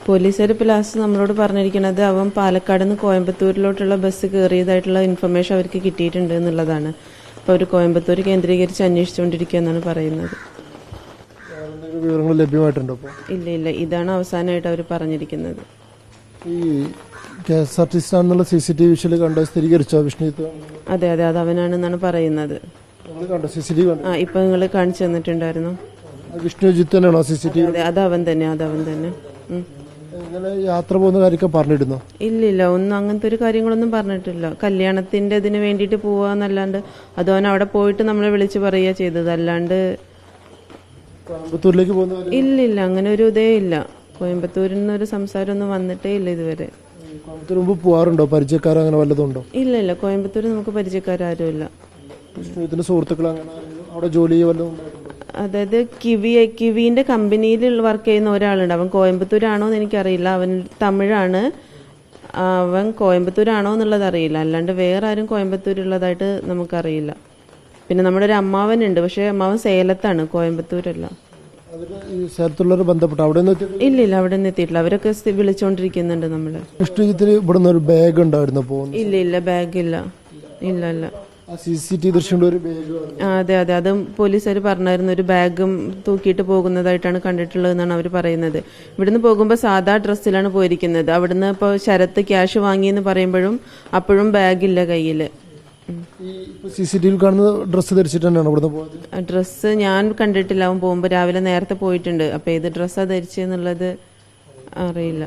പോലീസുകാർ ഇപ്പോൾ ലാസ്റ്റ് നമ്മളോട് പറഞ്ഞിരിക്കുന്നത് അവൻ പാലക്കാട് നിന്ന് കോയമ്പത്തൂരിലോട്ടുള്ള ബസ് കയറിയതായിട്ടുള്ള ഇൻഫർമേഷൻ അവർക്ക് കിട്ടിയിട്ടുണ്ട് എന്നുള്ളതാണ്. അപ്പോൾ അവർ കോയമ്പത്തൂർ കേന്ദ്രീകരിച്ച് അന്വേഷിച്ചുകൊണ്ടിരിക്കുക എന്നാണ് പറയുന്നത്. വിവരങ്ങൾ ലഭ്യമായിട്ടുണ്ടോ? ഇല്ല, ഇതാണ് അവസാനമായിട്ട് അവർ പറഞ്ഞിരിക്കുന്നത്. ഈ KSRTC ആണെന്നുള്ള CCTV വിഷ്വൽ കണ്ടോ? സ്ഥിരീകരിച്ചോ വിഷ്ണുജിത്ത്? അതെ, അത് അവനാണെന്നാണ് പറയുന്നത്. ഇപ്പൊ നിങ്ങൾ കാണിച്ചു തന്നിട്ടുണ്ടായിരുന്നു. വിഷ്ണുജിത്ത് തന്നെയാണോ CCTV? അതെ, അത് അവൻ തന്നെ. യാത്ര പോകുന്ന കാര്യമൊക്കെ പറഞ്ഞിരുന്നോ? ഇല്ല, ഒന്നും അങ്ങനത്തെ ഒരു കാര്യങ്ങളൊന്നും പറഞ്ഞിട്ടില്ല. കല്യാണത്തിന്റെ ഇതിന് വേണ്ടിയിട്ട് പോവാന്നല്ലാണ്ട് അതവൻ അവിടെ പോയിട്ട് നമ്മളെ വിളിച്ച് പറയുക ചെയ്തത്, അല്ലാണ്ട് കോയമ്പത്തൂരിലേക്ക് പോകുന്ന ഇല്ല, അങ്ങനെ ഒരു ഇതേ ഇല്ല. കോയമ്പത്തൂരിൽ നിന്നൊരു സംസാരമൊന്നും വന്നിട്ടേ ഇല്ല ഇതുവരെ. കോയമ്പത്തൂർ മുമ്പ് പോവാറുണ്ടോ? പരിചയക്കാർ അങ്ങനെ വല്ലതുണ്ടോ? ഇല്ല, കോയമ്പത്തൂർ നമുക്ക് പരിചയക്കാരും ഇല്ല. സുഹൃത്തുക്കൾ അങ്ങനെ അവിടെ ജോലി വല്ലതും? അതായത് കിവിന്റെ കമ്പനിയിൽ വർക്ക് ചെയ്യുന്ന ഒരാളുണ്ട്. അവൻ കോയമ്പത്തൂരാണോ എന്ന് എനിക്കറിയില്ല. അവൻ തമിഴാണ്. അവൻ കോയമ്പത്തൂരാണോ എന്നുള്ളത് അറിയില്ല. അല്ലാണ്ട് വേറെ ആരും കോയമ്പത്തൂരുള്ളതായിട്ട് നമുക്കറിയില്ല. പിന്നെ നമ്മുടെ ഒരു അമ്മാവനുണ്ട്, പക്ഷെ അമ്മാവൻ സേലത്താണ്, കോയമ്പത്തൂരല്ല. ബന്ധപ്പെട്ട അവിടെ ഇല്ല, അവിടെ നിന്ന് എത്തിയിട്ടില്ല. അവരൊക്കെ വിളിച്ചോണ്ടിരിക്കുന്നുണ്ട് നമ്മള്. ഇവിടുന്ന് ഒരു ബാഗ് ഉണ്ടായിരുന്നു? ഇല്ല, ബാഗ് ഇല്ല. CCTV ദൃശ്യം ഒരു ബാഗ്. അതെ, അതും പോലീസുകാർ പറഞ്ഞായിരുന്നു. ഒരു ബാഗും തൂക്കിയിട്ട് പോകുന്നതായിട്ടാണ് കണ്ടിട്ടുള്ളതെന്നാണ് അവർ പറയുന്നത്. ഇവിടുന്ന് പോകുമ്പോൾ സാധാ ഡ്രസ്സിലാണ് പോയിരിക്കുന്നത്. അവിടുന്ന് ഇപ്പോൾ ശരത്ത് ക്യാഷ് വാങ്ങിയെന്ന് പറയുമ്പോഴും അപ്പോഴും ബാഗില്ല കയ്യിൽ. CCTV കാണുന്ന ഡ്രസ്സ് ധരിച്ചിട്ട് തന്നെയാണ് ഇവിടുന്ന് പോയത്? ഡ്രസ്സ് ഞാൻ കണ്ടിട്ടില്ല. അവൻ പോകുമ്പോൾ രാവിലെ നേരത്തെ പോയിട്ടുണ്ട്. അപ്പോൾ ഏത് ഡ്രസ്സാണ് ധരിച്ചെന്നുള്ളത് അറിയില്ല.